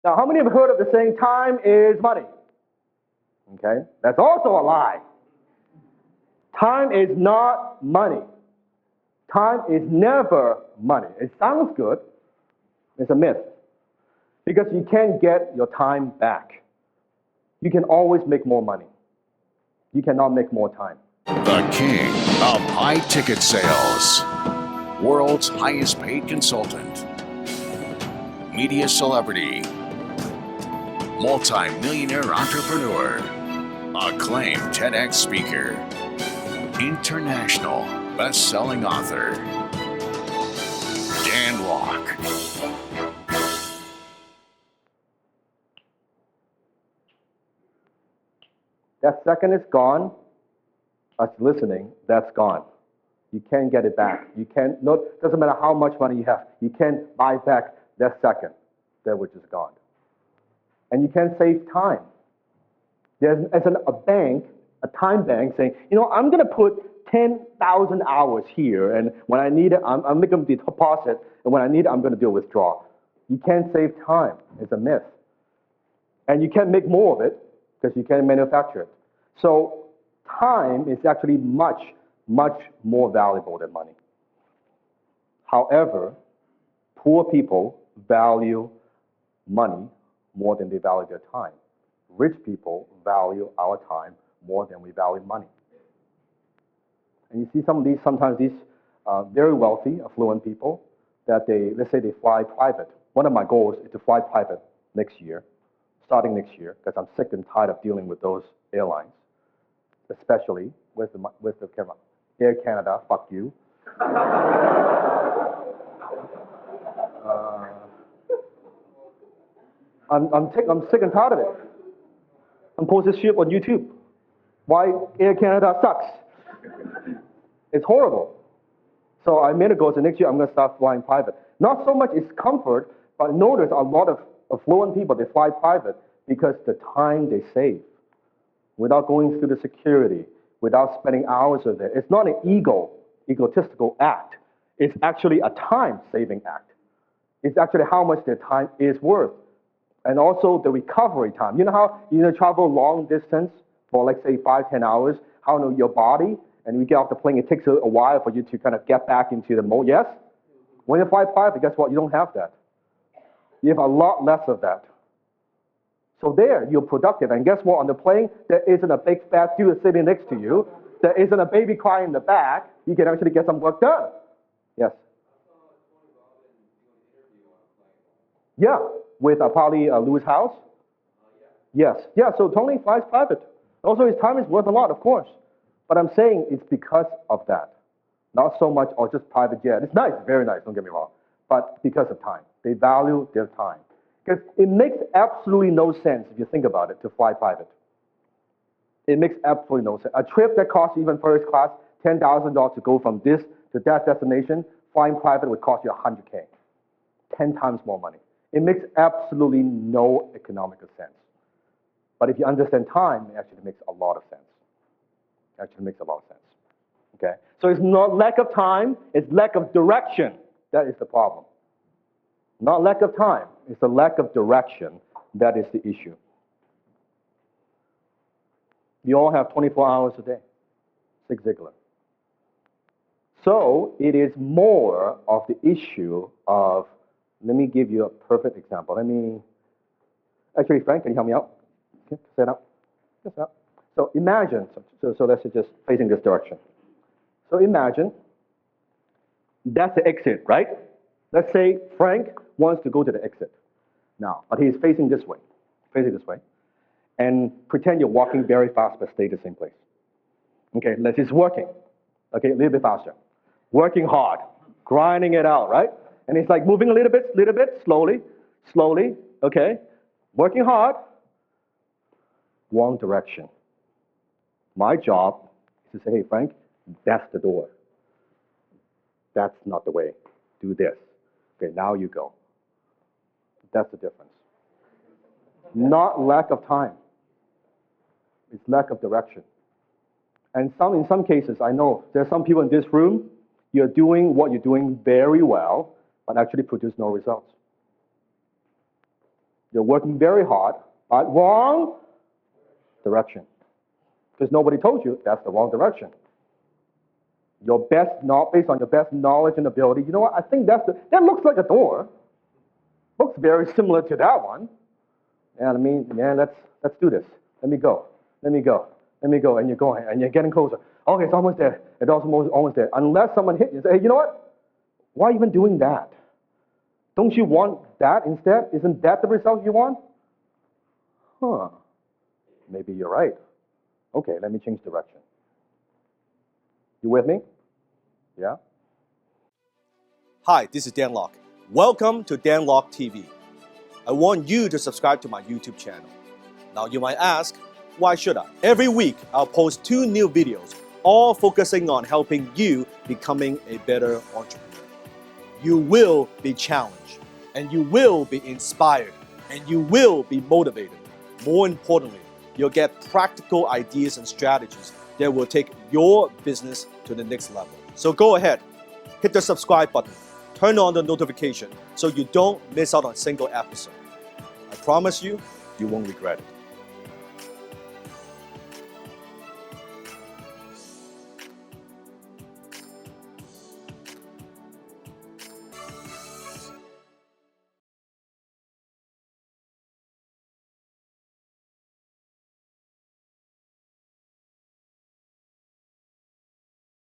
Now, how many have heard of the saying, time is money? Okay, that's also a lie. Time is not money. Time is never money. It sounds good. It's a myth. Because you can't get your time back. You can always make more money. You cannot make more time. The king of high ticket sales, world's highest paid consultant, media celebrity, multi-millionaire entrepreneur, acclaimed TEDx speaker, international best-selling author, Dan Lok. That second is gone. Us listening, that's gone. You can't get it back. You can't, no, doesn't matter how much money you have, you can't buy back that second, that which is gone. And you can't save time. There's a bank, a time bank saying, I'm going to put 10,000 hours here, and when I need it, I'm making the deposit, and when I need it, I'm going to do a withdrawal. You can't save time. It's a myth. And you can't make more of it because you can't manufacture it. So time is actually much, much more valuable than money. However, poor people value money more than they value their time. Rich people value our time more than we value money. And you see sometimes these very wealthy, affluent people, that let's say they fly private. One of my goals is to fly private next year, starting next year, because I'm sick and tired of dealing with those airlines, especially with the camera. Air Canada, fuck you. I'm sick and tired of it. I'm posting shit on YouTube. Why Air Canada sucks. It's horrible. So I made a goal, so next year I'm going to start flying private. Not so much it's comfort, but notice a lot of affluent people, they fly private because the time they save without going through the security, without spending hours of it. It's not an egotistical act. It's actually a time-saving act. It's actually how much their time is worth. And also the recovery time. You know how you travel long distance for, like, say, 5-10 hours, how your body, and you get off the plane, it takes a while for you to kind of get back into the mode, yes? When you fly private, guess what? You don't have that. You have a lot less of that. So there, you're productive. And guess what? On the plane, there isn't a big fat dude sitting next to you. There isn't a baby crying in the back. You can actually get some work done. Yes? Yeah, with probably Louis House. Yes. Yeah, so Tony flies private. Also, his time is worth a lot, of course. But I'm saying it's because of that. Not so much, just private jet. It's nice, very nice, don't get me wrong. But because of time. They value their time. Because it makes absolutely no sense, if you think about it, to fly private. It makes absolutely no sense. A trip that costs even first class $10,000 to go from this to that destination, flying private would cost you $100K. 10 times more money. It makes absolutely no economical sense. But if you understand time, it actually makes a lot of sense. It actually makes a lot of sense. Okay? So it's not lack of time, it's lack of direction. That is the problem. Not lack of time, it's the lack of direction that is the issue. You all have 24 hours a day. Zig Ziglar. So it is more of the issue of, let me give you a perfect example. Actually, Frank, can you help me out? Okay, set up. Set up. So imagine, so let's just facing this direction. So imagine that's the exit, right? Let's say Frank wants to go to the exit now, but he's facing this way, and pretend you're walking very fast, but stay the same place. Okay, he's working. Okay, a little bit faster. Working hard, grinding it out, right? And he's like moving a little bit, slowly, okay? Working hard, wrong direction. My job is to say, hey, Frank, that's the door. That's not the way. Do this. Okay, now you go. That's the difference. Not lack of time. It's lack of direction. And in some cases, I know there are some people in this room, you're doing what you're doing very well, but actually produce no results. You're working very hard, but wrong direction. Because nobody told you that's the wrong direction. Your best, not based on your best knowledge and ability. You know what? I think that looks like a door. Looks very similar to that one. And I mean, man, let's do this. Let me go. And you're going, and you're getting closer. Okay, it's almost there. It's almost there. Unless someone hit you and say, hey, you know what? Why even doing that? Don't you want that instead? Isn't that the result you want? Huh. Maybe you're right. Okay, let me change direction. You with me? Yeah? Hi, this is Dan Lok. Welcome to Dan Lok TV. I want you to subscribe to my YouTube channel. Now you might ask, why should I? Every week, I'll post 2 new videos, all focusing on helping you becoming a better entrepreneur. You will be challenged, and you will be inspired, and you will be motivated. More importantly, you'll get practical ideas and strategies that will take your business to the next level. So go ahead, hit the subscribe button, turn on the notification so you don't miss out on a single episode. I promise you, you won't regret it.